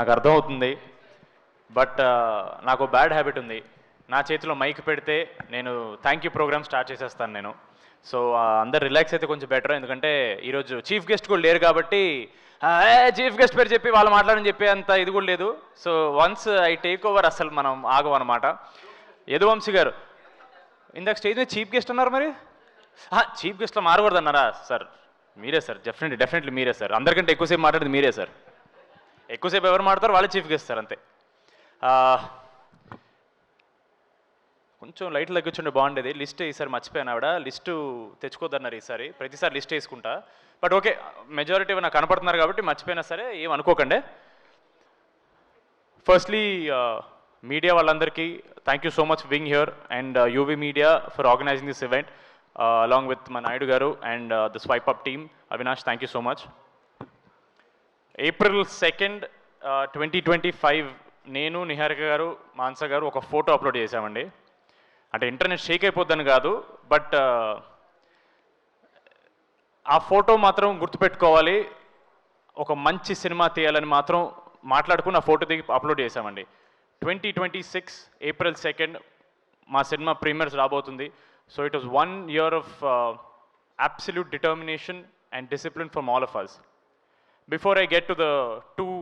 నాకు అర్థమవుతుంది. బట్ నాకు బ్యాడ్ హ్యాబిట్ ఉంది. నా చేతిలో మైక్ పెడితే నేను థ్యాంక్ యూ ప్రోగ్రామ్ స్టార్ట్ చేసేస్తాను నేను. సో అందరు రిలాక్స్ అయితే కొంచెం బెటర్. ఎందుకంటే ఈరోజు చీఫ్ గెస్ట్ కూడా లేరు కాబట్టి చీఫ్ గెస్ట్ పేరు చెప్పి వాళ్ళు మాట్లాడని చెప్పి అంత ఇది కూడా లేదు. So once I take over అసలు మనం ఆగం అనమాట. యదువంశీ గారు ఇందాక స్టేజ్ మీద చీఫ్ గెస్ట్ అన్నారు, మరి చీఫ్ గెస్ట్లో మారకూడదు అన్నారా సార్? మీరే సార్, డెఫినెట్లీ మీరే సార్. అందరికంటే ఎక్కువసేపు మాట్లాడేది మీరే సార్. ఎక్కువసేపు ఎవరు మాట్లాడతారు వాళ్ళే చీఫ్ గెస్ట్ సార్, అంతే. కొంచెం లైట్లు తగ్గించుంటే బాగుండేది. లిస్ట్ ఈసారి మర్చిపోయాను, ఆవిడ లిస్టు తెచ్చుకోద్దన్నారు ఈసారి. ప్రతిసారి లిస్ట్ వేసుకుంటా. బట్ ఓకే, మెజారిటీ నాకు కనపడుతున్నారు కాబట్టి మర్చిపోయినా సరే ఏం అనుకోకండి. ఫస్ట్లీ మీడియా వాళ్ళందరికీ thank you so much for being here, and UV media for organising this event along with మా నాయుడు గారు and the swipe up team. Avinash, thank you so much. April 2nd, 2025 నేను, నిహారిక గారు, మాన్సా గారు ఒక ఫోటో అప్లోడ్ చేశామండి. అంటే internet Sheikh అయిపోద్దని కాదు, బట్ ఆ ఫోటో మాత్రం గుర్తుపెట్టుకోవాలి. ఒక మంచి సినిమా తీయాలని మాత్రం మాట్లాడుకుని ఆ ఫోటో దిగి అప్లోడ్ చేశామండి. 2026 April 2nd మా సినిమా ప్రీమియర్స్ రాబోతుంది. So it was 1 year of absolute determination and discipline from all of us. Before I get to the two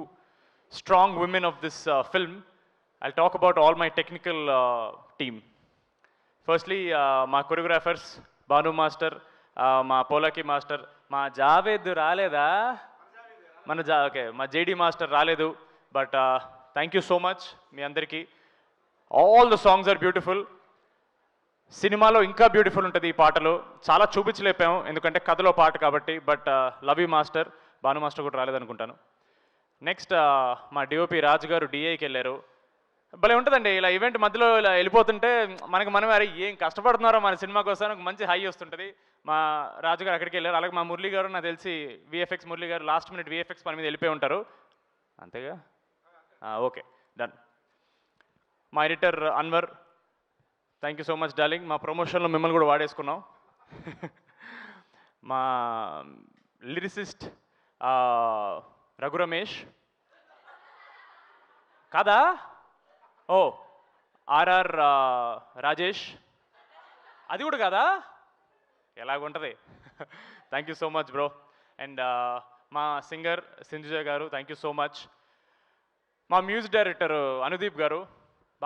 strong women of this film, I'll talk about all my technical team. Firstly, my choreographers, Banu Master, my Polaki Master, my Javed Raleda, okay, my JD Master Raledu, but thank you so much, మీ అందరికీ. All the songs are beautiful. సినిమాలో ఇంకా beautiful ఉంటుంది ఈ పాటలు. చాలా చూపించలేపాము ఎందుకంటే కథలో పాట కాబట్టి. But love you master. Bhanu master కూడా రాలేదనుకుంటాను. నెక్స్ట్ మా డిఓపి రాజు గారు డిఐకి వెళ్ళారు. భలే ఉంటుందండి ఇలా ఈవెంట్ మధ్యలో ఇలా వెళ్ళిపోతుంటే మనమే అరే ఏం కష్టపడుతున్నారో మన సినిమా కోసం ఒక మంచి హై వస్తుంటుంది. మా రాజు గారు అక్కడికి వెళ్ళారు. అలాగే మా మురళి గారు, నాకు తెలిసి విఎఫ్ఎక్స్ మురళి గారు లాస్ట్ మినిట్ విఎఫ్ఎక్స్ పని మీద వెళ్ళిపోయి ఉంటారు, అంతేగా? Okay, done. మా editor Anwar, thank you so much darling. మా ప్రమోషన్లో మిమ్మల్ని కూడా వాడేసుకున్నాం. మా లిరిసిస్ట్ రఘు రమేష్ కాదా? ఆర్ఆర్ రాజేష్, అది కూడా కాదా? ఎలాగుంటుంది? Thank you so much bro. And మా singer Sindhuja garu, thank you so much. మా మ్యూజిక్ డైరెక్టర్ అనుదీప్ గారు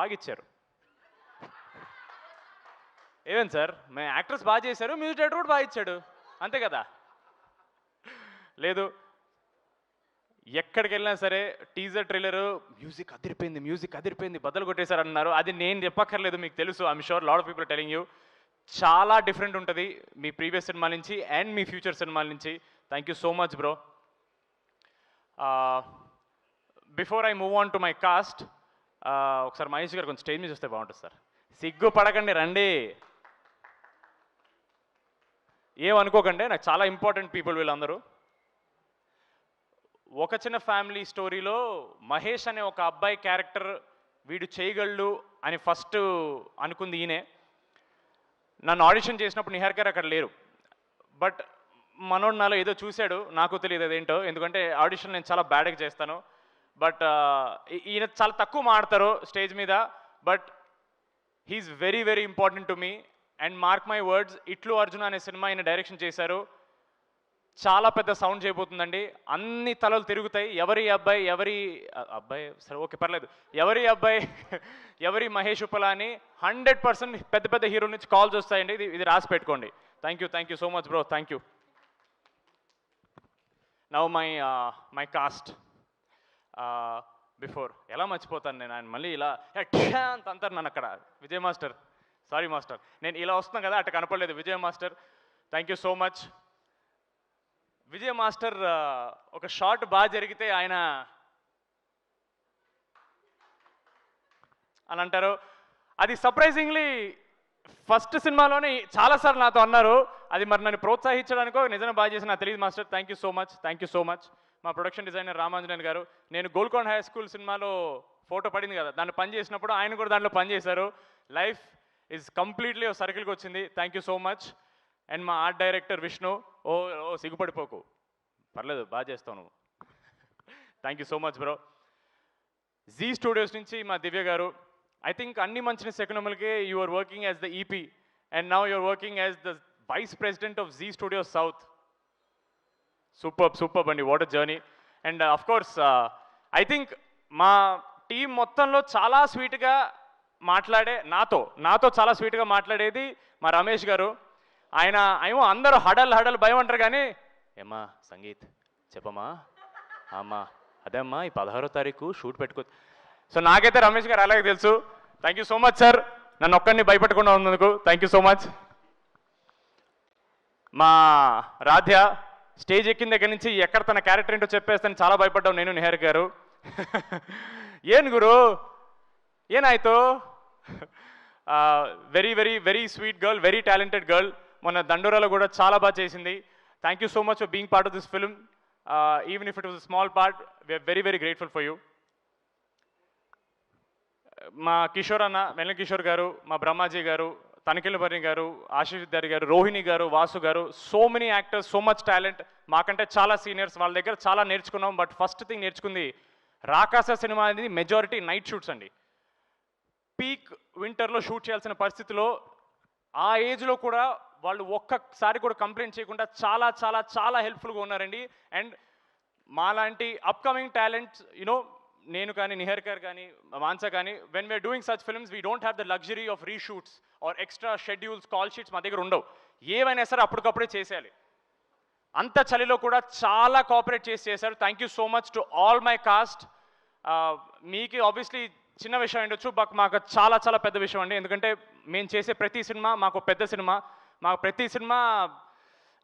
బాగా ఇచ్చారు. ఏమేం సార్, మేము యాక్టర్స్ బాగా చేశారు, మ్యూజిక్ డైరెక్టర్ కూడా బాగా ఇచ్చాడు, అంతే కదా? లేదు, ఎక్కడికి వెళ్ళినా సరే టీజర్ ట్రైలర్ మ్యూజిక్ అదిరిపోయింది బద్దలు కొట్టేశారు అన్నారు. అది నేను చెప్పక్కర్లేదు, మీకు తెలుసు. I'm sure lot of people telling you. చాలా డిఫరెంట్ ఉంటుంది మీ ప్రీవియస్ సినిమాల నుంచి అండ్ మీ ఫ్యూచర్ సినిమాల నుంచి. Thank you so much bro. Before I move on to my cast, ఒకసారి మహేష్ గారు కొంచెం స్టేజ్ మీద వస్తే బాగుంటుంది సార్. సిగ్గు పడకండి, రండి. ఏమనుకోకండి, నాకు చాలా ఇంపార్టెంట్ పీపుల్ వీళ్ళందరూ. ఒక చిన్న ఫ్యామిలీ స్టోరీలో మహేష్ అనే ఒక అబ్బాయి క్యారెక్టర్ వీడు చేయగలడు అని ఫస్ట్ అనుకుంది ఈయనే. నన్ను ఆడిషన్ చేసినప్పుడు నిహార్ గారు అక్కడ లేరు. బట్ మనోడు నాలో ఏదో చూశాడు, నాకు తెలియదు అదేంటో. ఎందుకంటే ఆడిషన్ నేను చాలా బ్యాడ్గా చేస్తాను. బట్ ఈయన చాలా తక్కువ మాడతారు స్టేజ్ మీద. But he's very very important to me. And mark my words, ఇట్లు అర్జున అనే సినిమా ఆయన డైరెక్షన్ చేశారు. చాలా పెద్ద సౌండ్ చేయబోతుందండి. అన్ని తలలు తిరుగుతాయి. ఎవరి అబ్బాయి సరే ఓకే పర్లేదు, ఎవరి మహేష్ ఉపలా అని 100% పెద్ద పెద్ద హీరోల నుంచి కాల్స్ వస్తాయండి. ఇది రాసి పెట్టుకోండి. Thank you so much bro, thank you. Now my cast. Before ఎలా మర్చిపోతాను నేను, ఆయన మళ్ళీ ఇలా అంత అంటారు నన్ను అక్కడ. విజయ్ మాస్టర్, సారీ మాస్టర్, నేను ఇలా వస్తున్నాను కదా అట్ట కనపడలేదు. Vijay master, thank you so much. Vijay master ఒక షాట్ బాగా జరిగితే ఆయన అని అంటారు. అది సర్ప్రైజింగ్లీ ఫస్ట్ సినిమాలోనే చాలాసార్లు నాతో అన్నారు. అది మరి నన్ను ప్రోత్సహించడానికో నిజంగా బాగా చేసిన నాకు తెలియదు master. Thank you so much. మా ప్రొడక్షన్ డిజైనర్ రామాంజనేయన్ గారు, నేను గోల్కొండ హై స్కూల్ సినిమాలో ఫోటో పడింది కదా, దాన్ని పని చేసినప్పుడు ఆయన కూడా దాంట్లో పని చేశారు. లైఫ్ ఈజ్ కంప్లీట్లీ సర్కిల్కి వచ్చింది. Thank you so much. And మా ఆర్ట్ డైరెక్టర్ విష్ణు, సిగ్గుపడిపోకు, పర్లేదు బాగా చేస్తావు నువ్వు. Thank you so much bro. Zee Studios నుంచి మా దివ్య గారు, ఐ థింక్ అన్ని మంచి సెకనములకే you are working as the EP and now you are working as the vice president of Zee Studios South. Super అండి, what a journey. And of course I think మా team మొత్తంలో చాలా స్వీట్గా నాతో చాలా స్వీట్గా మాట్లాడేది మా రమేష్ గారు. ఆయన ఏమో అందరూ హడల్ భయం అంటారు, కానీ ఏమ్మా సంగీత్ చెప్పమ్మా, అమ్మా అదే అమ్మా ఈ 16వ తారీఖు షూట్ పెట్టుకో. సో నాకైతే రమేష్ గారు అలాగే తెలుసు. Thank you so much sir, నన్ను ఒక్కడిని భయపెట్టకుండా ఉన్నందుకు థ్యాంక్ యూ సో మచ్. మా రాధ్య స్టేజ్ ఎక్కిన దగ్గర నుంచి ఎక్కడ తన క్యారెక్టర్ ఏంటో చెప్పేస్తాను చాలా భయపడ్డాం నేను, నిహార్ గారు. ఏం గురు ఏనాಯ್ತು? Very sweet girl, very talented girl. మొన్న దండోరాలో కూడా చాలా బాగా చేసింది. Thank you so much for being part of this film. Even if it was a small part, we are very grateful for you. మా కిషోర్ అన్న, వెన్నెల కిషోర్ గారు, మా బ్రహ్మాజీ గారు, తనిఖీలభరణి గారు, ఆశీష్ విద్యార్థి గారు, రోహిణి గారు, వాసు గారు, so many actors, so much talent. మాకంటే చాలా సీనియర్స్, వాళ్ళ దగ్గర చాలా నేర్చుకున్నాం. బట్ ఫస్ట్ థింగ్ నేర్చుకుంది, రాకాస సినిమా అనేది మెజారిటీ నైట్ షూట్స్ అండి. పీక్ వింటర్లో షూట్ చేయాల్సిన పరిస్థితిలో ఆ ఏజ్లో కూడా వాళ్ళు ఒక్కసారి కూడా కంప్లైంట్ చేయకుండా చాలా చాలా చాలా హెల్ప్ఫుల్గా ఉన్నారండి. అండ్ మాలాంటి అప్కమింగ్ టాలెంట్స్, యునో నేను కానీ, నిహర్ గారు కానీ, మాన్సా కానీ, when we are doing such films we don't have the luxury of reshoots are extra schedules, call sheets మా దగ్గర ఉండవు. ఏవైనా సరే అప్పటికప్పుడే చేసేయాలి. అంత చలిలో కూడా చాలా కోఆపరేట్ చేశారు. Thank you so much to all my cast. మీకు ఆబ్వియస్లీ చిన్న విషయం ఉండొచ్చు, బట్ మాకు చాలా చాలా పెద్ద విషయం అండి. ఎందుకంటే మేము చేసే ప్రతి సినిమా మాకు పెద్ద సినిమా. మాకు ప్రతి సినిమా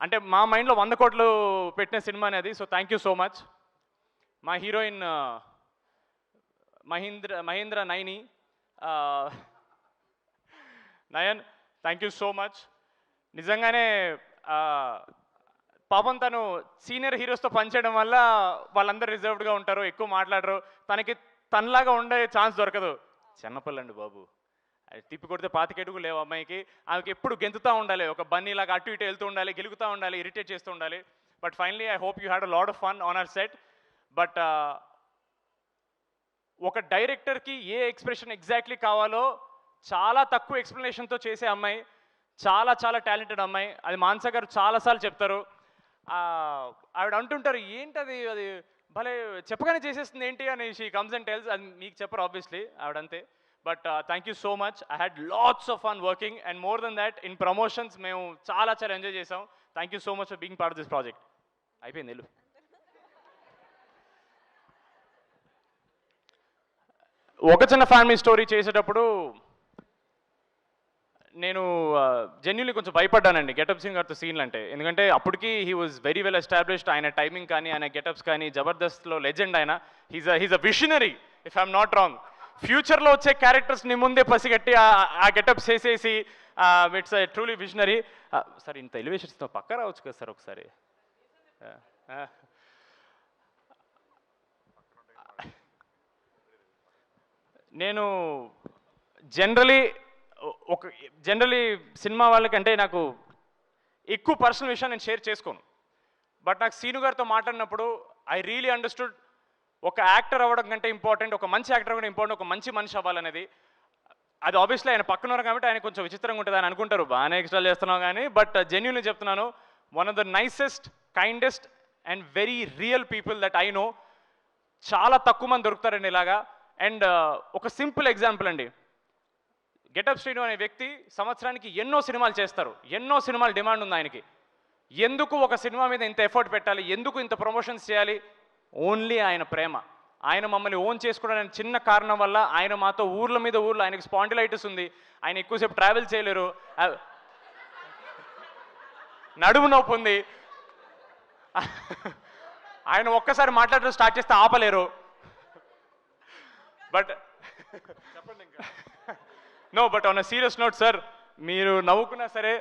అంటే మా మైండ్లో 100 కోట్లు పెట్టిన సినిమా అనేది. So thank you so much. మా heroine Mahendra Nayan, thank you so much. నిజంగానే పాపం తను సీనియర్ హీరోస్తో పనిచేయడం వల్ల వాళ్ళందరూ రిజర్వ్డ్గా ఉంటారు, ఎక్కువ మాట్లాడరు. తనలాగా ఉండే ఛాన్స్ దొరకదు. చిన్నపిల్లండి బాబు, అది తిప్పి కొడితే 25 అడుగులు లేవు అమ్మాయికి. ఆమెకి ఎప్పుడు గెంతుతూ ఉండాలి, ఒక బన్నీలాగా అటు ఇటు వెళ్తూ ఉండాలి, గెలుగుతూ ఉండాలి, ఇరిటేట్ చేస్తూ ఉండాలి. But finally I hope you had a lot of fun on hour set. But ఒక డైరెక్టర్కి ఏ ఎక్స్ప్రెషన్ ఎగ్జాక్ట్లీ కావాలో చాలా తక్కువ ఎక్స్ప్లెనేషన్తో చేసే అమ్మాయి, చాలా చాలా టాలెంటెడ్ అమ్మాయి. అది మాన్సా గారు చాలాసార్లు చెప్తారు. ఆవిడ అంటుంటారు, ఏంటది అది భలే చెప్పగానే చేసేస్తుంది ఏంటి అని. She comes and tells. అది మీకు చెప్పరు ఆబ్వియస్లీ, ఆవిడంతే. But thank you so much. I had lots of fun working and more then that in promotions మేము చాలా చాలా ఎంజాయ్ చేసాం. Thank you so much for being part of this project. అయిపోయింది వెళ్ళు. ఒక చిన్న ఫ్యామిలీ స్టోరీ చేసేటప్పుడు నేను జెన్యున్లీ కొంచెం భయపడ్డానండి గెటప్ సింగ్ గారితో సీన్లు అంటే. ఎందుకంటే అప్పటికి he was very well established. ఆయన టైమింగ్ కానీ, ఆయన గెటప్స్ కానీ, జబర్దస్త్లో లెజెండ్ ఆయన. He's a visionary if I'm not wrong. ఫ్యూచర్లో వచ్చే క్యారెక్టర్స్ని ముందే పసిగట్టి ఆ గెటప్స్ వేసేసి ఇట్స్ ట్రూలీ విషనరీ. సార్ ఇంత ఎలివేషన్స్తో పక్క రావచ్చు కదా సార్ ఒకసారి. నేను జనరలీ సినిమా వాళ్ళకంటే నాకు ఎక్కువ పర్సనల్ విషయం నేను షేర్ చేసుకోను. బట్ నాకు సీను గారితో మాట్లాడినప్పుడు ఐ రియలీ అండర్స్టూడ్ ఒక యాక్టర్ అవ్వడం కంటే ఇంపార్టెంట్, ఒక మంచి యాక్టర్ అవ్వడం ఇంపార్టెంట్, ఒక మంచి మనిషి అవ్వాలనేది. అది ఆబ్వియస్లీ ఆయన పక్కన ఉన్నారు కాబట్టి ఆయన కొంచెం విచిత్రంగా ఉంటుంది అని అనుకుంటారు, బాగానే ఎక్స్ట్రా చేస్తున్నావు కానీ. బట్ జెన్యున్లీ చెప్తున్నాను, one of the nicest, kindest and very real people that I know. చాలా తక్కువ మంది దొరుకుతారండి ఇలాగా. అండ్ ఒక సింపుల్ ఎగ్జాంపుల్ అండి, గెటప్ శ్రీను అనే వ్యక్తి సంవత్సరానికి ఎన్నో సినిమాలు చేస్తారు, ఎన్నో సినిమాలు డిమాండ్ ఉంది ఆయనకి. ఎందుకు ఒక సినిమా మీద ఇంత ఎఫర్ట్ పెట్టాలి, ఎందుకు ఇంత ప్రమోషన్స్ చేయాలి? ఓన్లీ ఆయన ప్రేమ. ఆయన మమ్మల్ని ఓన్ చేసుకోవడానికి చిన్న కారణం వల్ల ఆయన మాతో ఊర్ల మీద ఊర్లు, ఆయనకి స్పాండిలైటిస్ ఉంది, ఆయన ఎక్కువసేపు ట్రావెల్ చేయలేరు, నడుము నొప్పి ఉంది, ఆయన ఒక్కసారి మాట్లాడడం స్టార్ట్ చేస్తే ఆపలేరు. బట్ చెప్పండి ఇంకా. No, but on a serious note sir, మీరు నవ్వుకున్నా సరే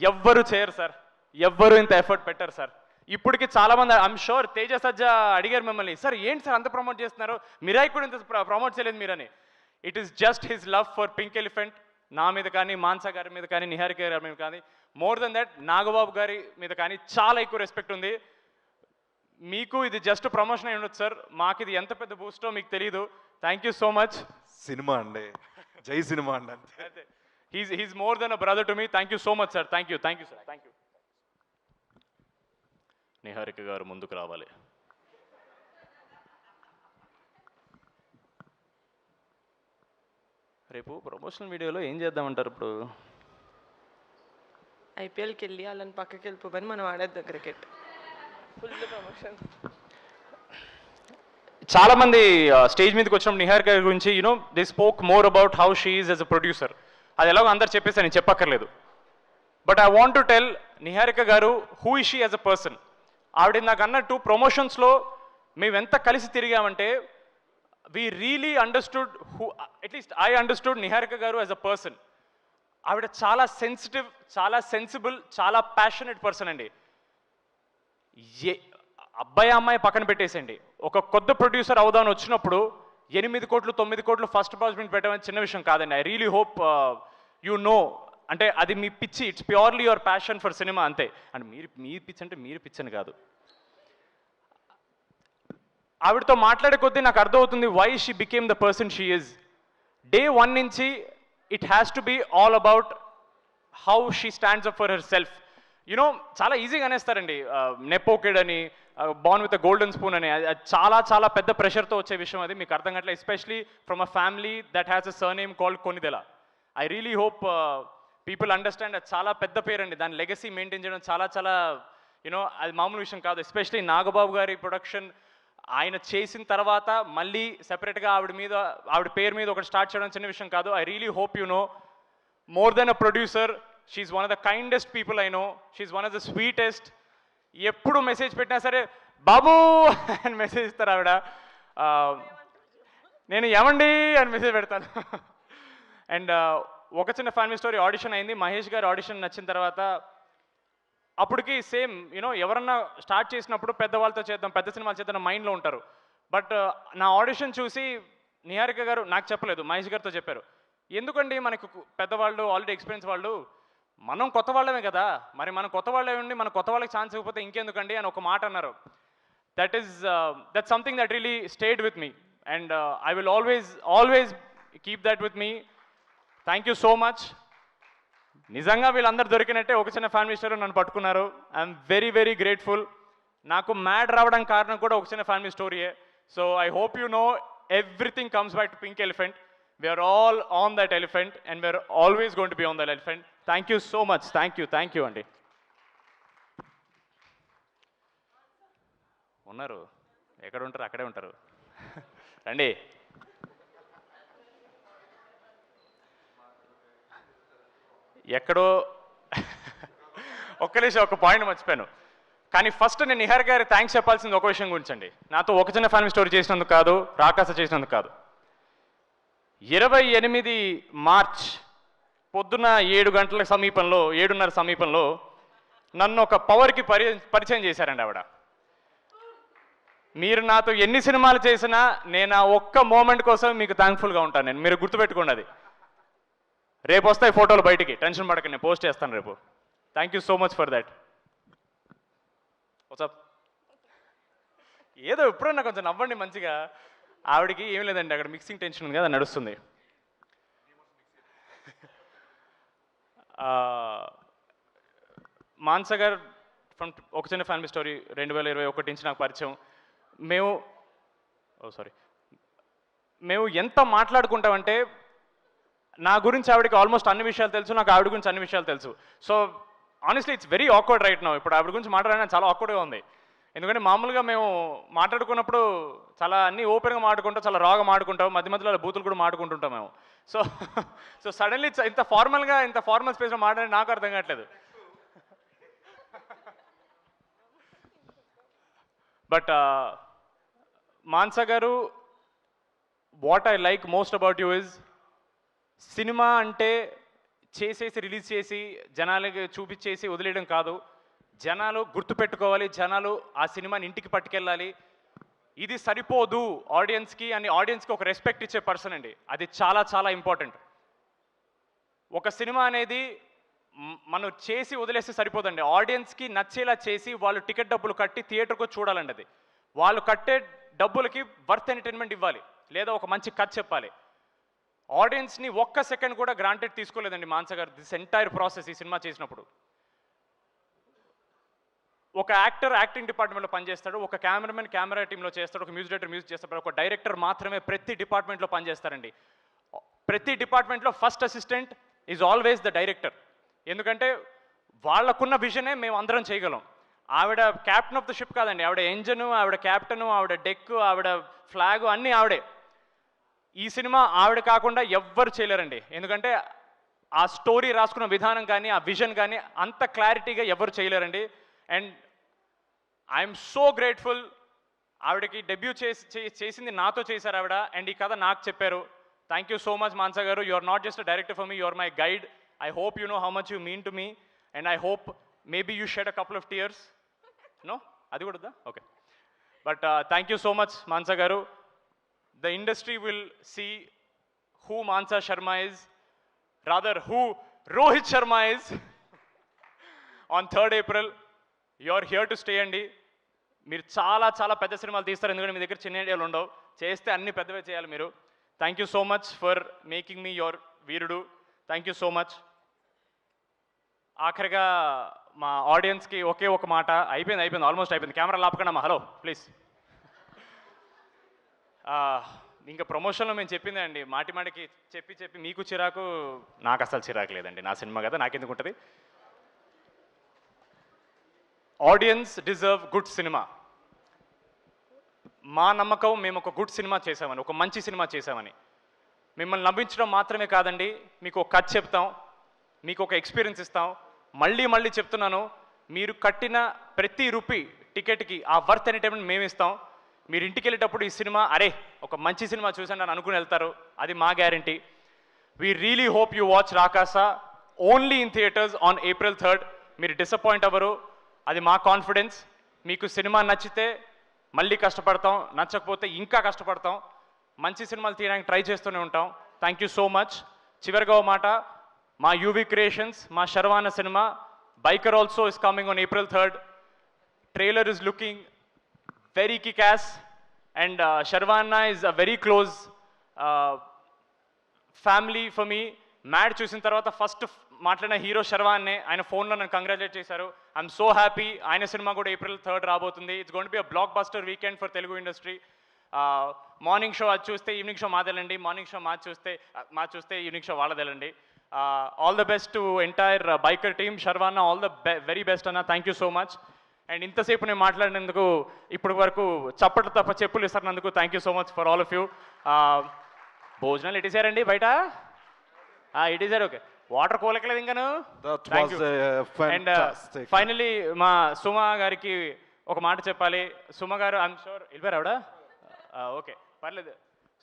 ఎవ్వరు చేయరు సార్, ఎవ్వరు ఇంత ఎఫర్ట్ పెట్టరు సార్. ఇప్పటికి చాలామంది, ఐఎమ్ షూర్ తేజ సజ్జా అడిగారు మిమ్మల్ని, సార్ ఏంటి సార్ అంత ప్రమోట్ చేస్తున్నారు, మిరాయి కూడా ఇంత ప్రమోట్ చేయలేదు మీరని. It is just his love for pink elephant. నా మీద కానీ, మాన్సా గారి మీద కానీ, నిహారిక గారి మీద కానీ, మోర్ దెన్ దట్ నాగబాబు గారి మీద కానీ చాలా ఎక్కువ రెస్పెక్ట్ ఉంది. మీకు ఇది జస్ట్ ప్రమోషన్ అయి ఉండొచ్చు సార్, మాకు ఇది ఎంత పెద్ద బూస్టో మీకు తెలియదు. Thank you so much. Cinema అండి, జై సినిమా అండి అంతే. He's more than a brother to me. Thank you so much sir. Thank you sir. Thank you. Niharika గారు ముందుకు రావాలి. రేపు ప్రమోషనల్ వీడియోలో ఏం చేద్దామంటారు? ఇప్పుడు ఐపీఎల్కి వెళ్ళి వాళ్ళని పక్కకి వెళ్ళిపోమని మనం ఆడేద్దాం క్రికెట్. Full promotion. చాలా మంది స్టేజ్ మీదకి వచ్చినప్పుడు నిహారిక గారి గురించి they spoke more about how she is as a producer. అది ఎలాగో అందరు చెప్పేసి నేను చెప్పక్కర్లేదు. But I want to tell Niharika garu who is she as a person. ఆవిడ నాకు అన్నట్టు ప్రమోషన్స్లో మేము ఎంత కలిసి తిరిగామంటే we really understood who, at least I understood Niharika garu as a person. ఆవిడ చాలా సెన్సిటివ్, చాలా సెన్సిబుల్, చాలా ప్యాషనెట్ పర్సన్ అండి. అబ్బాయి అమ్మాయి పక్కన పెట్టేసండి, ఒక కొత్త ప్రొడ్యూసర్ అవుదాని వచ్చినప్పుడు 8 కోట్లు 9 కోట్లు ఫస్ట్ ప్రాజెక్ట్ పెట్టడం చిన్న విషయం కాదండి. I really hope you no, అంటే అది మీ పిచ్చి, it's purely your passion for cinema అంతే. అంటే మీ పిచ్చి అంటే మీరు పిచ్చి అని కాదు. ఆవిడతో మాట్లాడే కొద్దీ నాకు అర్థమవుతుంది why she became the person she is. Day 1 నుంచి it has to be all about how she stands up for her self. చాలా ఈజీగా అనేస్తారండి నెపోకెడ్ అని, born with a golden spoon అని. అది చాలా చాలా పెద్ద ప్రెషర్తో వచ్చే విషయం. అది మీకు అర్థం కావట్లేదు, especially from a family that has a surname called Konidela. I really hope people understand. అది చాలా పెద్ద పేరండి, దాని లెగసీ మెయింటైన్ చేయడం చాలా చాలా అది మామూలు విషయం కాదు. ఎస్పెషలీ నాగబాబు గారి ప్రొడక్షన్ ఆయన చేసిన తర్వాత మళ్ళీ సెపరేట్గా ఆవిడ పేరు మీద ఒకటి స్టార్ట్ చేయడం చిన్న విషయం కాదు. I really hope you no, more than a producer, she one of the kindest people I know. She one of the sweetest. ఎప్పుడు మెసేజ్ పెట్టినా సరే బాబు అని మెసేజ్ ఇస్తారు ఆవిడ. నేను ఏమండి అని మెసేజ్ పెడతాను. అండ్ ఒక చిన్న ఫ్యామిలీ స్టోరీ ఆడిషన్ అయింది. మహేష్ గారి ఆడిషన్ నచ్చిన తర్వాత అప్పటికి సేమ్ ఎవరన్నా స్టార్ట్ చేసినప్పుడు పెద్దవాళ్ళతో చేద్దాం, పెద్ద సినిమాలు చేద్దాం మైండ్లో ఉంటారు. బట్ నా ఆడిషన్ చూసి నిహారిక గారు నాకు చెప్పలేదు, మహేష్ గారితో చెప్పారు. ఎందుకండి మనకు పెద్దవాళ్ళు ఆల్రెడీ ఎక్స్పీరియన్స్ వాళ్ళు, మనం కొత్త వాళ్ళమే కదా, మరి మనం కొత్త వాళ్ళే ఉండి మన కొత్త వాళ్ళకి ఛాన్స్ ఇవ్వకపోతే ఇంకెందుకండి అని ఒక మాట అన్నారు. That something that really stayed with me and I will always keep that with me. Thank you so much. నిజంగా వీళ్ళందరూ దొరికినట్టే ఒక చిన్న ఫ్యామిలీ స్టోరీ నన్ను పట్టుకున్నారు. I'm very very grateful. నాకు మ్యాడ్ రావడానికి కారణం కూడా ఒక చిన్న ఫ్యామిలీ స్టోరీయే. So I hope you know everything comes back to pink elephant. We are all on that elephant and we are always going to be on that elephant. Thank you so much. Thank you అండి. ఉన్నారు, ఎక్కడ ఉంటారు అక్కడే ఉంటారు, రండి. ఎక్కడో ఒక్క నిమిషం, ఒక పాయింట్ మర్చిపోయాను. కానీ ఫస్ట్ నేను నిహార్ గారి థ్యాంక్స్ చెప్పాల్సింది ఒక విషయం గురించి అండి. నాతో ఒక చిన్న ఫ్యామిలీ స్టోరీ చేసినందుకు కాదు, రాకాస చేసినందుకు కాదు. 28 మార్చ్ పొద్దున్న 7:30 సమీపంలో నన్ను ఒక పవర్కి పరిచయం చేశారండి ఆవిడ. మీరు నాతో ఎన్ని సినిమాలు చేసినా నేను ఆ ఒక్క మూమెంట్ కోసం మీకు థ్యాంక్ఫుల్గా ఉంటాను. నేను, మీరు గుర్తుపెట్టుకోండి అది. రేపు వస్తాయి ఫోటోలు బయటికి, టెన్షన్ పడకండి, నేను పోస్ట్ చేస్తాను రేపు. Thank you so much for that. WhatsApp ఏదో ఎప్పుడన్నా కొంచెం నవ్వండి మంచిగా. ఆవిడకి ఏం లేదండి, అక్కడ మిక్సింగ్ టెన్షన్ ఉంది కదా, నడుస్తుంది. మాన్స గారు ఫ్రమ్ ఒక చిన్న ఫ్యామిలీ స్టోరీ 2021 నుంచి నాకు పరిచయం. మేము ఎంత మాట్లాడుకుంటామంటే నా గురించి ఆవిడకి ఆల్మోస్ట్ అన్ని విషయాలు తెలుసు, నాకు ఆవిడ గురించి అన్ని విషయాలు తెలుసు. So honestly it's very awkward right now. ఇప్పుడు ఆవిడ గురించి మాట్లాడడానికి చాలా ఆక్వర్డ్గా ఉంది. ఎందుకంటే మామూలుగా మేము మాట్లాడుకున్నప్పుడు చాలా అన్నీ ఓపెన్గా మాట్లాడుకుంటాం, చాలా రాగా మాట్లాడుకుంటాం, మధ్య మధ్యలో బూతులు కూడా మాట్లాడుకుంటుంటాం మేము. సో సడన్లీ ఇంత ఫార్మల్ స్పేస్లో మాట్లాడి నాకు అర్థం కావట్లేదు. బట్ మాన్సా గారు, what I like most about you is, cinema అంటే చేసేసి రిలీజ్ చేసి జనాలకి చూపించేసి వదిలేయడం కాదు. జనాలు గుర్తుపెట్టుకోవాలి, జనాలు ఆ సినిమాని ఇంటికి పట్టుకెళ్ళాలి. ఇది సరిపోదు ఆడియన్స్కి అని, ఆడియన్స్కి ఒక రెస్పెక్ట్ ఇచ్చే పర్సన్ అండి. అది చాలా చాలా ఇంపార్టెంట్. ఒక సినిమా అనేది మనం చేసి వదిలేస్తే సరిపోదండి. ఆడియన్స్కి నచ్చేలా చేసి వాళ్ళు టికెట్ డబ్బులు కట్టి థియేటర్కు చూడాలండి. అది వాళ్ళు కట్టే డబ్బులకి వర్త్ ఎంటర్టైన్మెంట్ ఇవ్వాలి, లేదా ఒక మంచి కథ చెప్పాలి. ఆడియన్స్ని ఒక్క సెకండ్ కూడా గ్రాంటెడ్ తీసుకోలేదండి మాన్స గారు దిస్ ఎంటైర్ ప్రాసెస్ ఈ సినిమా చేసినప్పుడు. ఒక యాక్టర్ యాక్టింగ్ డిపార్ట్మెంట్లో పనిచేస్తాడు, ఒక కెమెరామెన్ కెమెరా టీంలో చేస్తాడు, ఒక మ్యూజిక్ డైరెక్టర్ మ్యూజిక్ చేస్తాడు, ఒక డైరెక్టర్ మాత్రమే ప్రతి డిపార్ట్మెంట్లో పనిచేస్తారండి. ప్రతి డిపార్ట్మెంట్లో first assistant is always the director. ఎందుకంటే వాళ్ళకున్న విజనే మేము అందరం చేయగలం. ఆవిడ క్యాప్టెన్ ఆఫ్ ద షిప్ కాదండి, ఆవిడ ఎంజను, ఆవిడ క్యాప్టెను, ఆవిడ డెక్, ఆవిడ ఫ్లాగు అన్నీ ఆవిడే. ఈ సినిమా ఆవిడ కాకుండా ఎవ్వరు చేయలేరండి. ఎందుకంటే ఆ స్టోరీ రాసుకున్న విధానం కానీ ఆ విజన్ కానీ అంత క్లారిటీగా ఎవరు చేయలేరండి. And I'm so grateful. ఆవిడకి డెబ్యూ చేసింది నాతో చేశారు ఆవిడ, అండ్ ఈ కథ నాకు చెప్పారు. Thank you so much Mansa garu. You are not just a director for me, you are my guide. I hope you know how much you mean to me, and I hope maybe you shed a couple of tears. No, అది కూడా okay. But thank you so much Mansa garu. The industry will see who Mansa Sharma is, rather who Rohit Sharma is on 3rd April. You're here to stay అండి. మీరు చాలా చాలా పెద్ద సినిమాలు తీస్తారు, ఎందుకంటే మీ దగ్గర చిన్న ఐడియాలు ఉండవు. చేస్తే అన్ని పెద్దవే చేయాలి మీరు. Thank you so much for making me your Veerudu. Thank you so much. ఆఖరిగా మా ఆడియన్స్కి ఒకే ఒక మాట. అయిపోయింది ఆల్మోస్ట్ అయిపోయింది. కెమెరా లాపకండి అమ్మా. Hello please. ఇంకా ప్రమోషన్లో మేము చెప్పిందే అండి, మాటికి చెప్పి మీకు చిరాకు, నాకు అసలు చిరాకు లేదండి. నా సినిమా కదా, నాకెందుకు ఉంటుంది. Audience deserve good cinema. మా నమ్మకం మేము ఒక గుడ్ సినిమా చేసామని, ఒక మంచి సినిమా చేసామని. మిమ్మల్ని నవ్వించడం మాత్రమే కాదండి, మీకు ఒక కథ చెప్తాం, మీకు ఒక ఎక్స్పీరియన్స్ ఇస్తాం. మళ్ళీ చెప్తున్నాను, మీరు కట్టిన ప్రతి రూపీ టికెట్కి ఆ వర్త్ ఎంటర్టైన్మెంట్ మేము ఇస్తాం. మీరు ఇంటికి వెళ్ళేటప్పుడు ఈ సినిమా అరే ఒక మంచి సినిమా చూసాను అని అనుకుని వెళ్తారు, అది మా guarantee. We really hope you watch Rakasa only in theatres on April 3rd. మీరు డిసప్పాయింట్ అవ్వరు, అది మా కాన్ఫిడెన్స్. మీకు సినిమా నచ్చితే మళ్ళీ కష్టపడతాం, నచ్చకపోతే ఇంకా కష్టపడతాం. మంచి సినిమాలు తీయడానికి ట్రై చేస్తూనే ఉంటాం. Thank you so much. చివరిగా ఓ మాట, మా యూవీ క్రియేషన్స్, మా శర్వాన సినిమా biker also is coming on April 3rd. Trailer is looking very kick-ass, and Sharvana is a very close family for me. Mad చూసిన తర్వాత ఫస్ట్ మాట్లాడిన హీరో శర్వాన్నే. ఆయన ఫోన్లో నన్ను కంగ్రాచులేట్ చేశారు. I'm so happy. ఆయన సినిమా కూడా April 3rd రాబోతుంది. It's going to be a blockbuster weekend for Telugu industry. Morning show అది చూస్తే ఈవినింగ్ షో మాదేలండి, మార్నింగ్ షో మా చూస్తే ఈవినింగ్ షో వాళ్ళదేలండి. All the best to entire biker team. Sharwana all the very best అన్న. Thank you so much. And ఇంతసేపు నేను మాట్లాడినందుకు ఇప్పటి వరకు చప్పట్లు తప్ప చెప్పులు ఇస్తున్నందుకు thank you so much for all of you. భోజనాలు ఇటేసారండి బయట? ఇటేసారు. ఓకే, వాటర్ కోలకలేదు ఇంకాను. అండ్ ఫైనలీ మా సుమ గారికి ఒక మాట చెప్పాలి. సుమ గారు, ఐఎమ్ షూర్ వెళ్ళిపోయారు ఆవిడ. ఓకే పర్లేదు.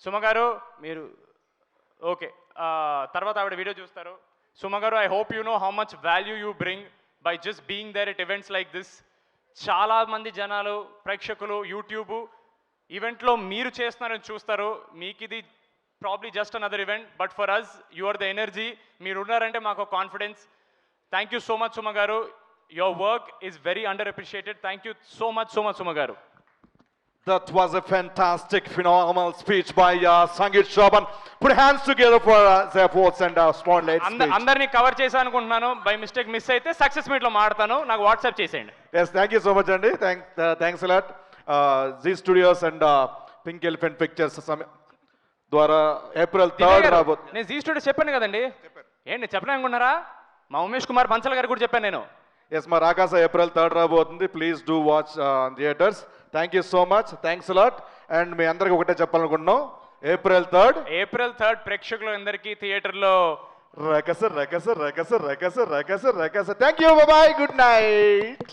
సుమ గారు మీరు ఓకే, తర్వాత ఆవిడ వీడియో చూస్తారు. సుమ గారు, I hope you know how much value you bring by just being there at events like this. చాలామంది జనాలు, ప్రేక్షకులు యూట్యూబ్ ఈవెంట్లో మీరు చేస్తున్నారని చూస్తారు. మీకు ఇది probably just another event, but for us you are the energy. మీరు ఉన్నారంటే మాకు confidence. Thank you so much Suma garu. Your work is very under appreciated. Thank you so much Suma garu. That was a fantastic, phenomenal speech by Sangeet Shravan. Put hands together for their efforts and spotlight speech. అందరినీ cover చేశాను అనుకుంటున్నాను. By mistake miss అయితే success మీట్లో మాడతాను, నాకు WhatsApp చేసేయండి. Yes, thank you so much అండి. Thanks a lot. Zee Studios and Pink Elephant Pictures ద్వారా April 3rd రాబోతుంది. నేను జీ స్టూడియోస్ చెప్పాను కదండి. ఏంటి చెప్పలే అనుకుంటున్నారా? మా ఉమేష్ కుమార్ బన్సల్ గారు కూడా చెప్పాను నేను. ఎస్, మా రాకాస April 3rd రాబోతుంది. Please do watch theatres. Thank you so much. Thanks a lot. And మీ అందరికి ఒకటే చెప్పాలనుకుంటున్నాం, April 3rd ప్రేక్షకులు అందరికీ థియేటర్లో Rakasa. Thank you, bye, good night.